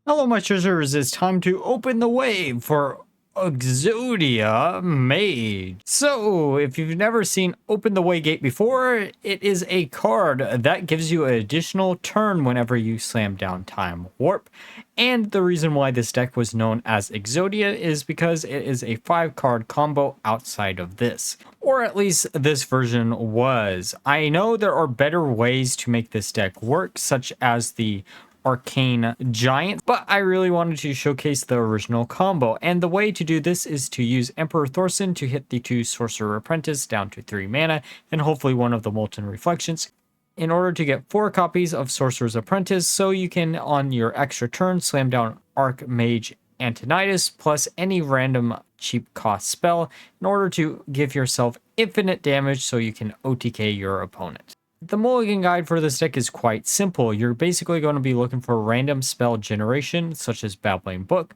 Hello, my treasures. It's time to open the way for Exodia Mage. So, if you've never seen Open the Waygate before, it is a card that gives you an additional turn whenever you slam down Time Warp. And the reason why this deck was known as Exodia is because it is a 5-card combo outside of this. Or at least this version was. I know there are better ways to make this deck work, such as the Arcane Giant, but I really wanted to showcase the original combo, and the way to do this is to use Emperor Thorson to hit the 2 Sorcerer Apprentice down to 3 mana, and hopefully one of the Molten Reflections, in order to get 4 copies of Sorcerer's Apprentice, so you can, on your extra turn, slam down Archmage Antonidas plus any random cheap cost spell in order to give yourself infinite damage so you can OTK your opponent. The Mulligan guide for this deck is quite simple. You're basically going to be looking for random spell generation, such as Babbling Book,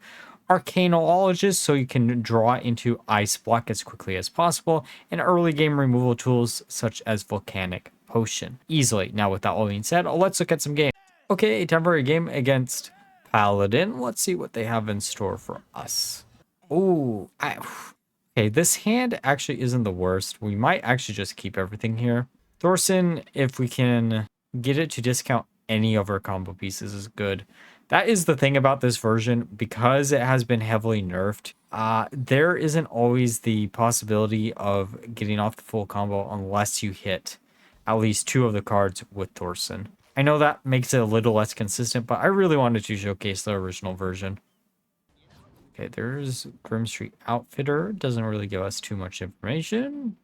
Arcanologist, so you can draw into Ice Block as quickly as possible, and early game removal tools such as Volcanic Potion. Easily. Now, with that all being said, let's look at some games. Okay, a temporary game against Paladin. Let's see what they have in store for us. Ooh, okay, this hand actually isn't the worst. We might actually just keep everything here. Thorson, if we can get it to discount any of our combo pieces, is good. That is the thing about this version, because it has been heavily nerfed. There isn't always the possibility of getting off the full combo unless you hit at least 2 of the cards with Thorson. I know that makes it a little less consistent, but I really wanted to showcase the original version. Okay, there's Grim Street Outfitter. Doesn't really give us too much information.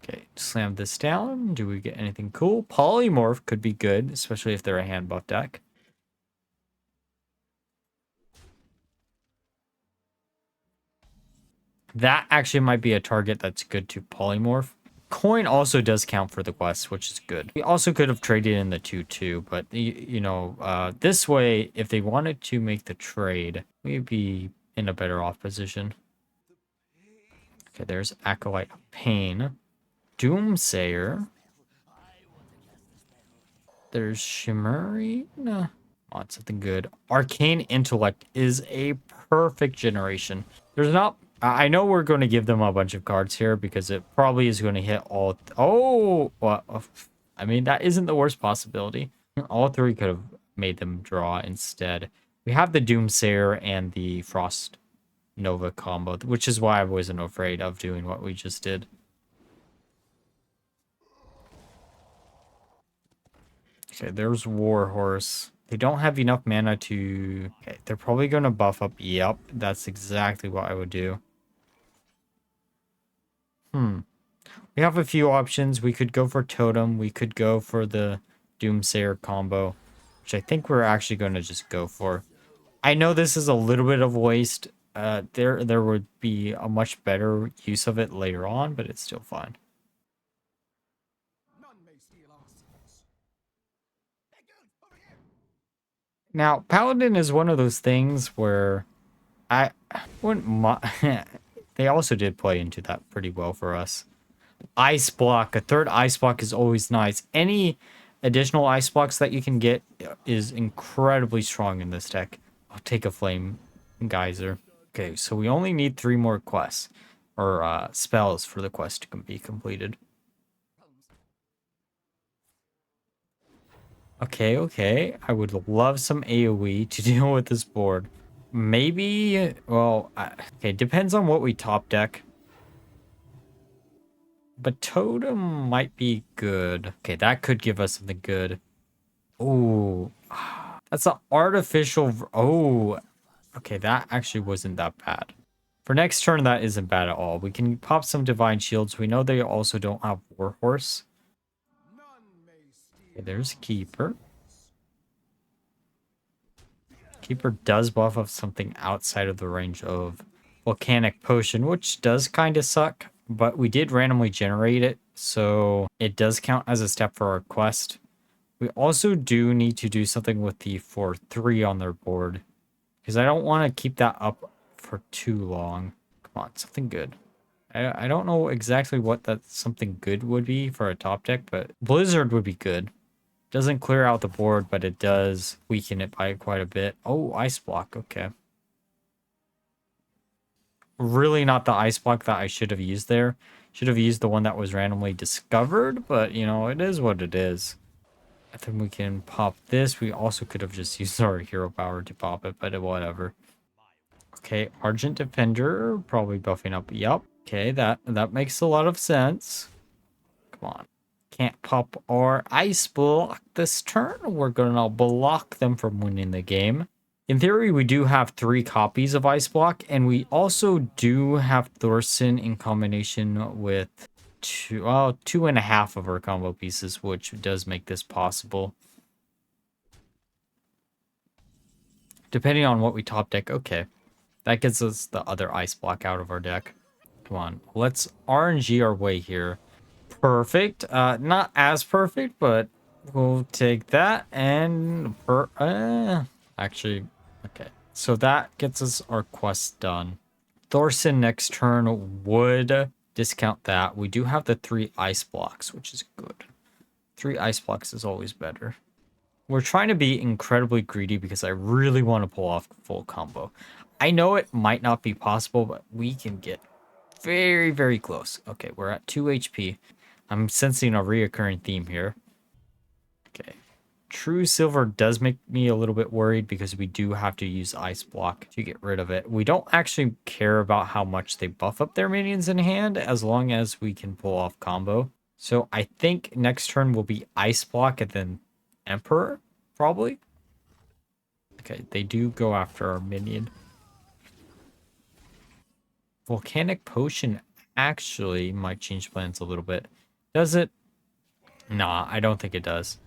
Okay, slam this down. Do we get anything cool? Polymorph could be good, especially if they're a Handbuff deck. That actually might be a target that's good to Polymorph. Coin also does count for the quest, which is good. We also could have traded in the 2/2, but this way, if they wanted to make the trade, we'd be in a better off position. Okay, there's Acolyte of Pain. Doomsayer. There's Shimmery. Nah. Oh, it's something good. Arcane Intellect is a perfect generation. There's not... I know we're going to give them a bunch of cards here because it probably is going to hit all... Oh! Well, I mean, that isn't the worst possibility. All 3 could have made them draw instead. We have the Doomsayer and the Frost Nova combo, which is why I wasn't afraid of doing what we just did. Okay, there's Warhorse. They don't have enough mana to... Okay, they're probably going to buff up. Yep, that's exactly what I would do. We have a few options. We could go for Totem. We could go for the Doomsayer combo, which I think we're actually going to just go for. I know this is a little bit of waste. There would be a much better use of it later on, but it's still fine. Now, Paladin is one of those things where I wouldn't they also did play into that pretty well for us. Ice Block. A 3rd Ice Block is always nice. Any additional Ice Blocks that you can get is incredibly strong in this deck. I'll take a Flame Geyser. Okay, so we only need 3 more quests. Or spells for the quest to be completed. Okay. I would love some AoE to deal with this board. Maybe, well, okay, depends on what we top deck. But Totem might be good. Okay, that could give us something good. Oh, that's an artificial... Oh, okay, that actually wasn't that bad. For next turn, that isn't bad at all. We can pop some Divine Shields. We know they also don't have Warhorse. Okay, there's Keeper. Keeper does buff up something outside of the range of Volcanic Potion, which does kind of suck, but we did randomly generate it, so it does count as a step for our quest. We also do need to do something with the 4/3 on their board, because I don't want to keep that up for too long. Come on, something good. I don't know exactly what that something good would be for a top deck, but Blizzard would be good. Doesn't clear out the board, but it does weaken it by quite a bit. Oh, ice block. Okay. Really not the ice block that I should have used there. Should have used the one that was randomly discovered, but you know, it is what it is. I think we can pop this. We also could have just used our hero power to pop it, but whatever. Okay, Argent Defender, probably buffing up. Yup. Okay, that makes a lot of sense. Come on. Can't pop our ice block this turn. We're gonna block them from winning the game. In theory, we do have 3 copies of ice block, and we also do have Thorson in combination with 2.5 of our combo pieces, which does make this possible. Depending on what we top deck. Okay. That gets us the other ice block out of our deck. Come on. Let's RNG our way here. Perfect. Not as perfect, but we'll take that. And actually, okay. So that gets us our quest done. Thorson next turn would discount that. We do have the 3 ice blocks, which is good. 3 ice blocks is always better. We're trying to be incredibly greedy because I really want to pull off full combo. I know it might not be possible, but we can get very, very close. Okay, we're at 2 HP. I'm sensing a reoccurring theme here. Okay. True Silver does make me a little bit worried because we do have to use Ice Block to get rid of it. We don't actually care about how much they buff up their minions in hand as long as we can pull off combo. So I think next turn will be Ice Block and then Emperor, probably. Okay, they do go after our minion. Volcanic Potion actually might change plans a little bit. Does it? Nah, I don't think it does.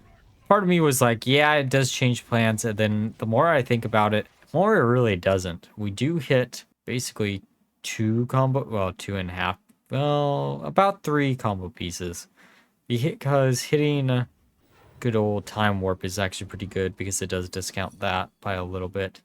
Part of me was like, yeah, it does change plans. And then the more I think about it, the more it really doesn't. We do hit basically 2 combo, well, 2.5, well, about 3 combo pieces. Because hitting good old Time Warp is actually pretty good because it does discount that by a little bit.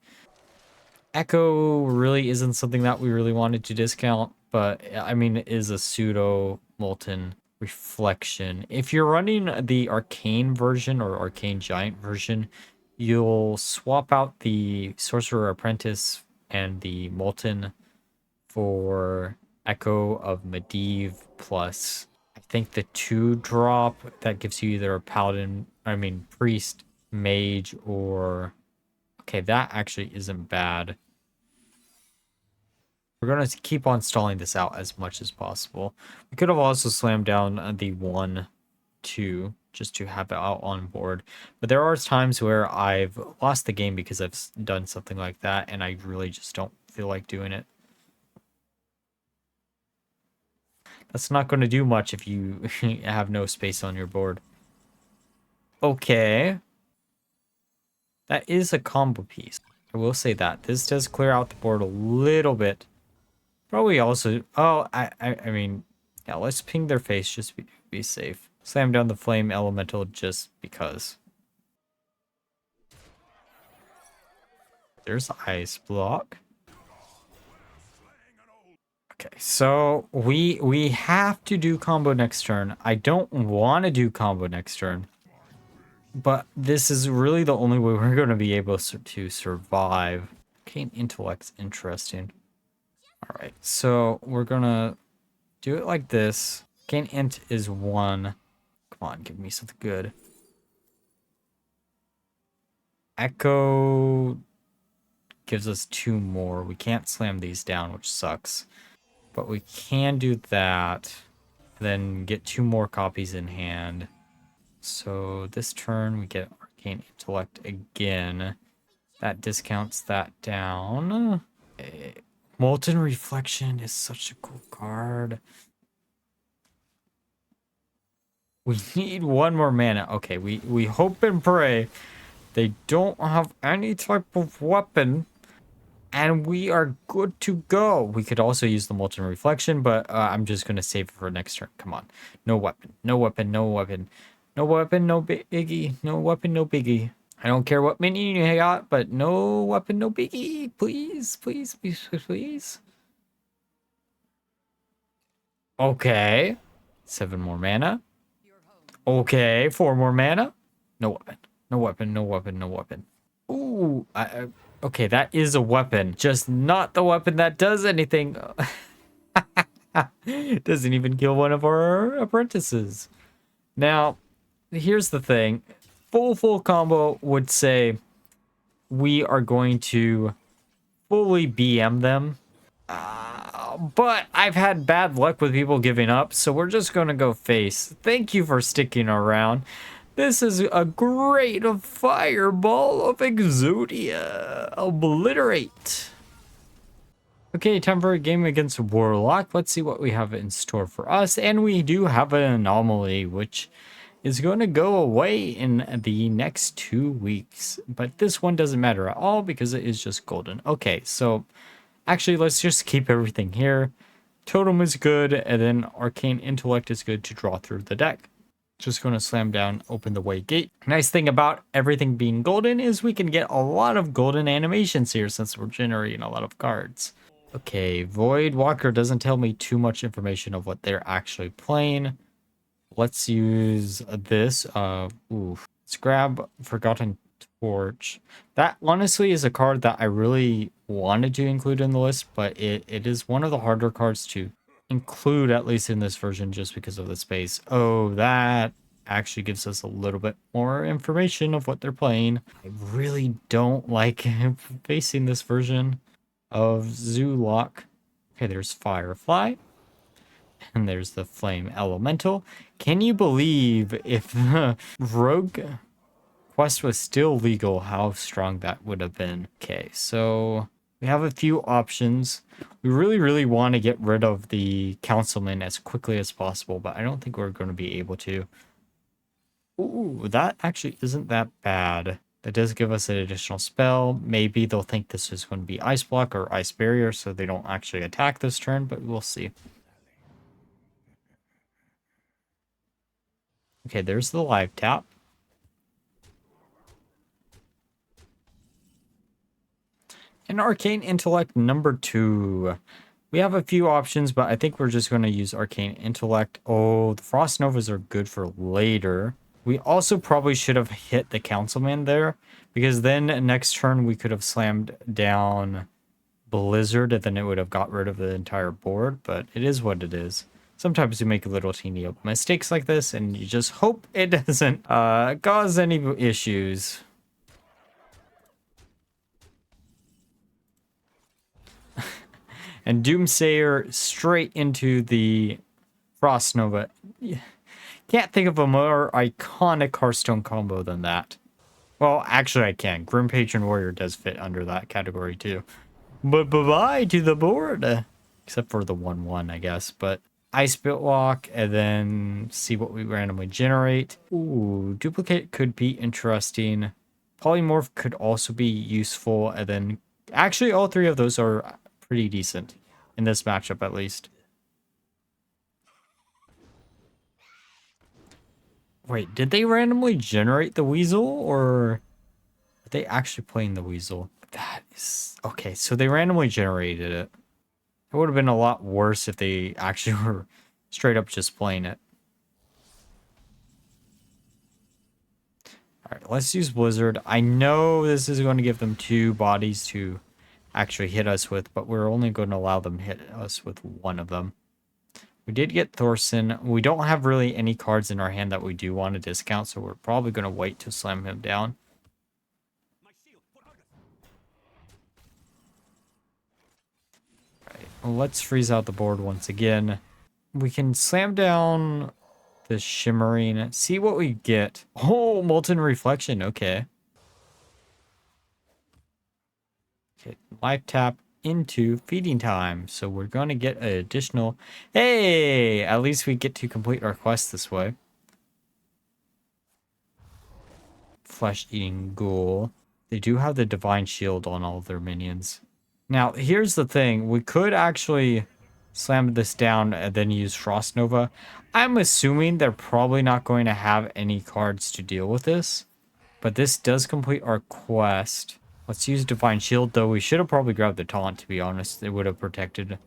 Echo really isn't something that we really wanted to discount, but I mean, it is a pseudo Molten Reflection. If you're running the Arcane version or Arcane Giant version, you'll swap out the Sorcerer Apprentice and the Molten for Echo of Medivh plus, I think, the 2-drop that gives you either a Paladin, Priest, Mage, or... Okay, that actually isn't bad. We're going to keep on stalling this out as much as possible. We could have also slammed down the 1-2 just to have it out on board. But there are times where I've lost the game because I've done something like that, and I really just don't feel like doing it. That's not going to do much if you have no space on your board. Okay. That is a combo piece. I will say that. This does clear out the board a little bit. Probably also... Oh, I mean... Yeah, let's ping their face just to be safe. Slam down the Flame Elemental just because. There's Ice Block. Okay, so we have to do combo next turn. I don't want to do combo next turn. But this is really the only way we're going to be able to survive. Arcane Intellect's interesting. Alright, so we're going to do it like this. Arcane Int is 1. Come on, give me something good. Echo gives us 2 more. We can't slam these down, which sucks. But we can do that. Then get 2 more copies in hand. So this turn we get Arcane Intellect again. That discounts that down. Molten Reflection is such a cool card. We need 1 more mana. Okay, we hope and pray they don't have any type of weapon. And we are good to go. We could also use the Molten Reflection, but I'm just going to save it for next turn. Come on. No weapon. No weapon. No weapon. No weapon, no biggie. No weapon, no biggie. I don't care what minion you got, but no weapon, no biggie. Please, please, please, please. Okay. 7 more mana. Okay, 4 more mana. No weapon. No weapon, no weapon, no weapon. Ooh, okay, that is a weapon. Just not the weapon that does anything. Doesn't even kill one of our apprentices. Now, here's the thing. Full combo would say we are going to fully BM them. But I've had bad luck with people giving up, so we're just going to go face. Thank you for sticking around. This is a great fireball of Exodia. Obliterate. Okay, time for a game against Warlock. Let's see what we have in store for us. And we do have an anomaly, which is going to go away in the next 2 weeks. But this one doesn't matter at all because it is just golden. Okay, so actually, let's just keep everything here. Totem is good, and then Arcane Intellect is good to draw through the deck. Just going to slam down, open the Waygate. Nice thing about everything being golden is we can get a lot of golden animations here since we're generating a lot of cards. Okay, Void Walker doesn't tell me too much information of what they're actually playing. Let's use this. Let's grab Forgotten Torch. That honestly is a card that I really wanted to include in the list, but it is one of the harder cards to include, at least in this version, just because of the space. Oh, that actually gives us a little bit more information of what they're playing. I really don't like facing this version of Zoolock. Okay, there's Firefly. And there's the Flame Elemental. Can you believe if the Rogue Quest was still legal, how strong that would have been? Okay, so we have a few options. We really want to get rid of the Councilman as quickly as possible, but I don't think we're going to be able to. Ooh, that actually isn't that bad. That does give us an additional spell. Maybe they'll think this is going to be Ice Block or Ice Barrier, so they don't actually attack this turn, but we'll see. Okay, there's the live tap. And Arcane Intellect number 2. We have a few options, but I think we're just going to use Arcane Intellect. Oh, the Frost Novas are good for later. We also probably should have hit the Councilman there, because then next turn we could have slammed down Blizzard, and then it would have got rid of the entire board, but it is what it is. Sometimes you make little teeny mistakes like this, and you just hope it doesn't cause any issues. And Doomsayer straight into the Frost Nova. Can't think of a more iconic Hearthstone combo than that. Well, actually I can. Grim Patron Warrior does fit under that category too. But bye-bye to the board. Except for the 1/1, I guess. But Ice Bitlock, and then see what we randomly generate. Ooh, Duplicate could be interesting. Polymorph could also be useful, and then actually all three of those are pretty decent in this matchup, at least. Wait, did they randomly generate the Weasel, or are they actually playing the Weasel? That is okay. So they randomly generated it. It would have been a lot worse if they actually were straight up just playing it. All right, let's use Blizzard. I know this is going to give them 2 bodies to actually hit us with, but we're only going to allow them hit us with 1 of them. We did get Thorson. We don't have really any cards in our hand that we do want to discount, so we're probably going to wait to slam him down. Right, well, let's freeze out the board once again. We can slam down the Shimmering, see what we get. Oh, Molten Reflection, okay. Okay, live tap into Feeding Time. So we're going to get an additional... Hey! At least we get to complete our quest this way. Flesh-eating Ghoul. They do have the Divine Shield on all of their minions. Now, here's the thing. We could actually slam this down and then use Frost Nova. I'm assuming they're probably not going to have any cards to deal with this. But this does complete our quest. Let's use Divine Shield, though. We should have probably grabbed the Taunt, to be honest. It would have protected.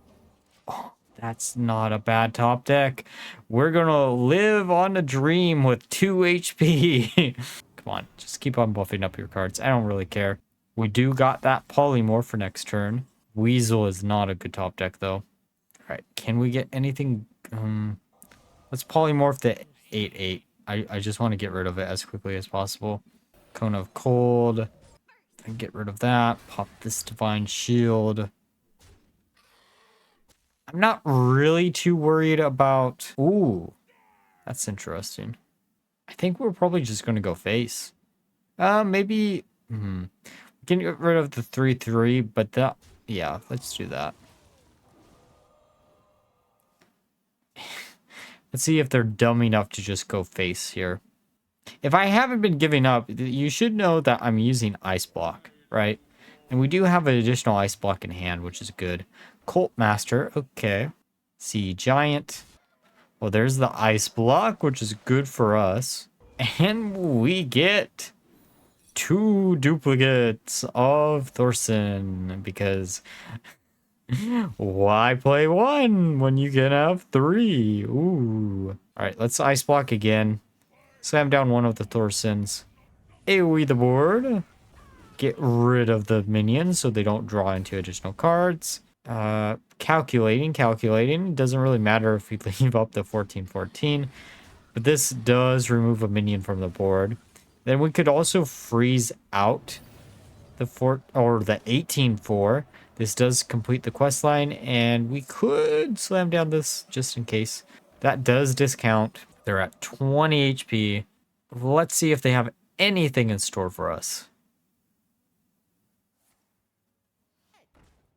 Oh, that's not a bad top deck. We're going to live on a dream with 2 HP. Come Come on, just keep on buffing up your cards. I don't really care. We do got that Polymorph for next turn. Weasel is not a good top deck, though. All right, can we get anything? Let's Polymorph the 8/8. I just want to get rid of it as quickly as possible. Cone of Cold. And get rid of that. Pop this Divine Shield. I'm not really too worried about... Ooh, that's interesting. I think we're probably just going to go face. Maybe... We can get rid of the 3/3, but that... Yeah, let's do that. Let's see if they're dumb enough to just go face here. If I haven't been giving up, you should know that I'm using Ice Block, right? And we do have an additional Ice Block in hand, which is good. Cult Master, okay. Sea Giant. Well, there's the Ice Block, which is good for us. And we get 2 duplicates of Thorson, because why play 1 when you can have 3? Ooh. All right, let's Ice Block again. Slam down one of the Thorsons. AoE the board. Get rid of the minions so they don't draw into additional cards. Calculating. Doesn't really matter if we leave up the 14/14. But this does remove a minion from the board. Then we could also freeze out the 18/4. This does complete the quest line, and we could slam down this just in case. That does discount. They're at 20 HP. Let's see if they have anything in store for us.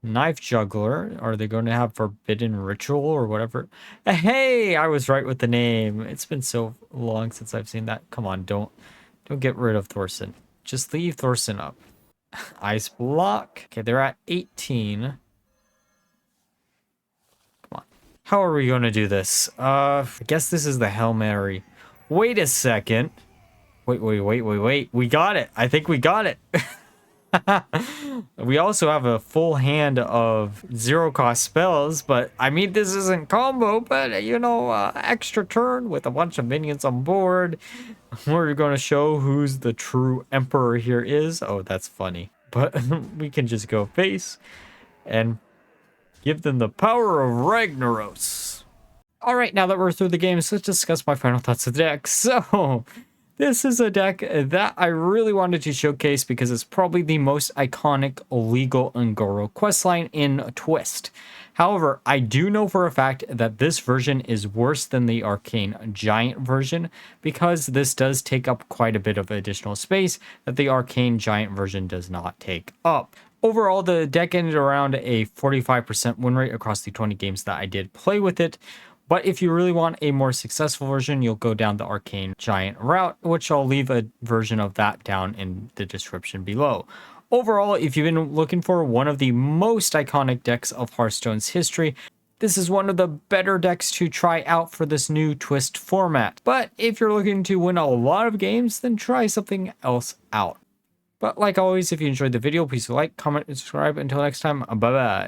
Knife Juggler. Are they going to have Forbidden Ritual or whatever? Hey, I was right with the name. It's been so long since I've seen that. Come on, don't get rid of Thorson. Just leave Thorson up. Ice Block. Okay, they're at 18. How are we going to do this? I guess this is the Hail Mary. Wait a second. Wait. We got it. I think we got it. We also have a full hand of 0-cost spells, but I mean, this isn't combo, but you know, extra turn with a bunch of minions on board. We're going to show who's the true emperor here is. Oh, that's funny. But we can just go face and give them the power of Ragnaros. All right, now that we're through the games, let's discuss my final thoughts of the deck. So, this is a deck that I really wanted to showcase because it's probably the most iconic legal Ungoro questline in Twist. However, I do know for a fact that this version is worse than the Arcane Giant version because this does take up quite a bit of additional space that the Arcane Giant version does not take up. Overall, the deck ended around a 45% win rate across the 20 games that I did play with it. But if you really want a more successful version, you'll go down the Arcane Giant route, which I'll leave a version of that down in the description below. Overall, if you've been looking for one of the most iconic decks of Hearthstone's history, this is one of the better decks to try out for this new Twist format. But if you're looking to win a lot of games, then try something else out. But like always, if you enjoyed the video, please like, comment, and subscribe. Until next time, bye-bye.